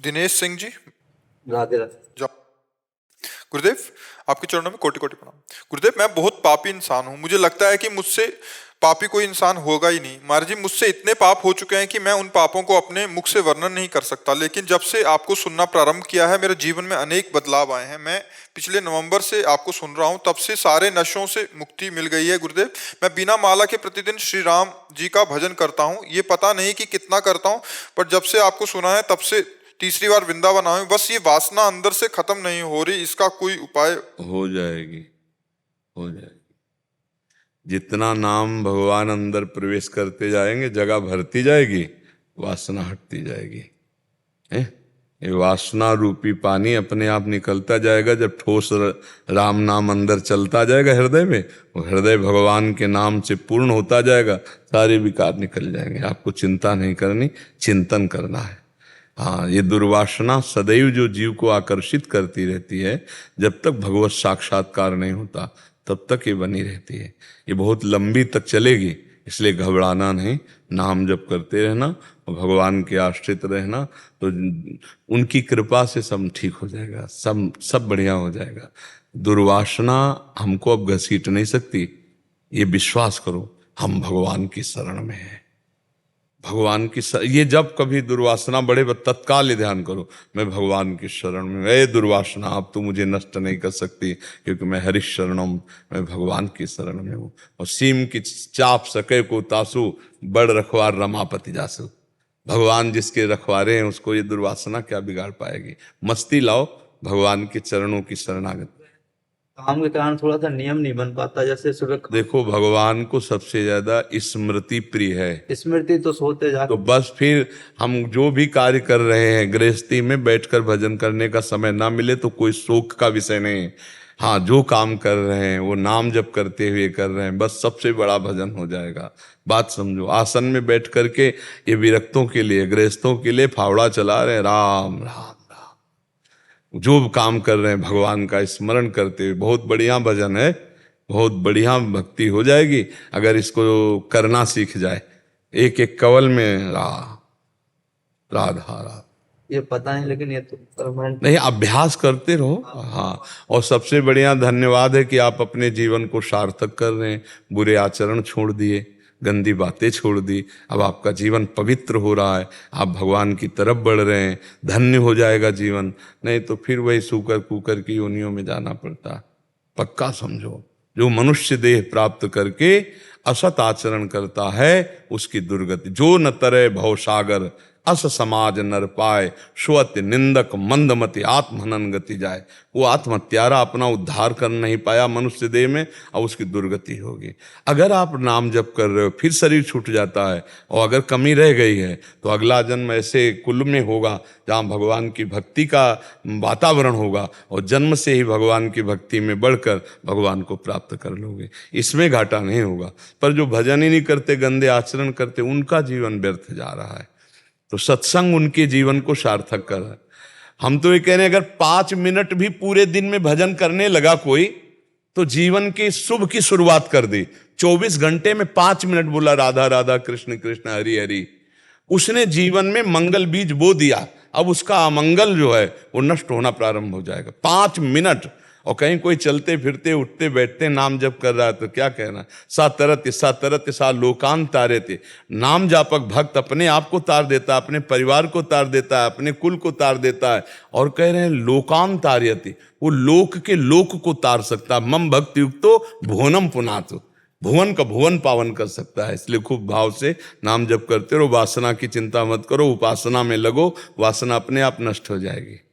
दिनेश सिंह जी। राधे राधे। जा गुरुदेव, आपके चरणों में कोटि कोटि प्रणाम। गुरुदेव, मैं बहुत पापी इंसान हूँ। मुझे लगता है कि मुझसे पापी कोई इंसान होगा ही नहीं। महाराज जी, मुझसे इतने पाप हो चुके हैं कि मैं उन पापों को अपने मुख से वर्णन नहीं कर सकता। लेकिन जब से आपको सुनना प्रारंभ किया है, मेरे जीवन में अनेक बदलाव आए हैं। मैं पिछले नवंबर से आपको सुन रहा हूँ, तब से सारे नशों से मुक्ति मिल गई है। गुरुदेव, मैं बिना माला के प्रतिदिन श्री राम जी का भजन करता हूँ। ये पता नहीं कि कितना करता हूँ, पर जब से आपको सुना है तब से तीसरी बार वृंदावन आया हूं। बस ये वासना अंदर से खत्म नहीं हो रही, इसका कोई उपाय? हो जाएगी, हो जाएगी। जितना नाम भगवान अंदर प्रवेश करते जाएंगे, जगह भरती जाएगी, वासना हटती जाएगी। है ये वासना रूपी पानी अपने आप निकलता जाएगा। जब ठोस राम नाम अंदर चलता जाएगा हृदय में, वो हृदय भगवान के नाम से पूर्ण होता जाएगा, सारे विकार निकल जाएंगे। आपको चिंता नहीं करनी, चिंतन करना है। हाँ, ये दुर्वासना सदैव जो जीव को आकर्षित करती रहती है, जब तक भगवत साक्षात्कार नहीं होता तब तक ये बनी रहती है। ये बहुत लंबी तक चलेगी, इसलिए घबराना नहीं। नाम जप करते रहना और भगवान के आश्रित रहना, तो उनकी कृपा से सब ठीक हो जाएगा, सब बढ़िया हो जाएगा। दुर्वासना हमको अब घसीट नहीं सकती, ये विश्वास करो। हम भगवान की शरण में हैं, भगवान की ये जब कभी दुर्वासना बढ़े, तत्काल ध्यान करो, मैं भगवान की शरण में। ए दुर्वासना, अब तू मुझे नष्ट नहीं कर सकती, क्योंकि मैं हरि शरणम, मैं भगवान की शरण में हूँ। और सीम की चाप सके को तासु, बड़ रखवार रमापति जासु। भगवान जिसके रखवारे हैं, उसको ये दुर्वासना क्या बिगाड़ पाएगी। मस्ती लाओ, भगवान के चरणों की शरणागत। काम के कारण थोड़ा सा नियम नहीं बन पाता। जैसे सुबह देखो, भगवान को सबसे ज्यादा स्मृति प्रिय है। स्मृति तो सोते जाते, तो बस फिर हम जो भी कार्य कर रहे हैं, गृहस्थी में बैठकर भजन करने का समय ना मिले तो कोई शोक का विषय नहीं। हाँ, जो काम कर रहे हैं वो नाम जप करते हुए कर रहे हैं, बस सबसे बड़ा भजन हो जाएगा। बात समझो। आसन में बैठ करके ये विरक्तों के लिए, गृहस्थों के लिए फावड़ा चला रहे हैं, राम राम। जो काम कर रहे हैं भगवान का स्मरण करते हुए, बहुत बढ़िया भजन है, बहुत बढ़िया भक्ति हो जाएगी अगर इसको करना सीख जाए। एक एक कवल में राधा ये पता नहीं, लेकिन ये तो परमानेंट नहीं, अभ्यास करते रहो। हाँ, और सबसे बढ़िया धन्यवाद है कि आप अपने जीवन को सार्थक कर रहे हैं। बुरे आचरण छोड़ दिए, गंदी बातें छोड़ दी, अब आपका जीवन पवित्र हो रहा है, आप भगवान की तरफ बढ़ रहे हैं, धन्य हो जाएगा जीवन। नहीं तो फिर वही सूकर कुकर की योनियों में जाना पड़ता। पक्का समझो, जो मनुष्य देह प्राप्त करके असत आचरण करता है, उसकी दुर्गति। जो न तरे भवसागर, अस समाज नर पाए, स्वत्य निंदक मंदमति आत्महनन गति जाए। वो आत्महत्यारा अपना उद्धार कर नहीं पाया मनुष्य देह में, और उसकी दुर्गति होगी। अगर आप नाम जप कर रहे हो, फिर शरीर छूट जाता है, और अगर कमी रह गई है तो अगला जन्म ऐसे कुल में होगा जहाँ भगवान की भक्ति का वातावरण होगा, और जन्म से ही भगवान की भक्ति में बढ़कर भगवान को प्राप्त कर लोगे। इसमें घाटा नहीं होगा। पर जो भजन ही नहीं करते, गंदे आचरण करते, उनका जीवन व्यर्थ जा रहा है। तो सत्संग उनके जीवन को सार्थक कर रहा है। हम तो ये कह रहे हैं, अगर 5 मिनट भी पूरे दिन में भजन करने लगा कोई, तो जीवन की शुभ की शुरुआत कर दी। 24 घंटे में 5 मिनट बोला राधा राधा कृष्ण कृष्ण हरि हरि, उसने जीवन में मंगल बीज बो दिया। अब उसका अमंगल जो है वो नष्ट होना प्रारंभ हो जाएगा। 5 मिनट। और कहीं कोई चलते फिरते उठते बैठते नाम जप कर रहा है तो क्या कहना, सा तरत सा लोकान तारेते। नाम जापक भक्त अपने आप को तार देता है, अपने परिवार को तार देता है, अपने कुल को तार देता है। और कह रहे हैं लोकान तार्यते, वो लोक के लोक को तार सकता है। मम भक्ति युक्तो भुवनम पुनातु, भुवन का भुवन पावन कर सकता है। इसलिए खूब भाव से नाम जप करते रहो, वासना की चिंता मत करो, उपासना में लगो, वासना अपने आप नष्ट हो जाएगी।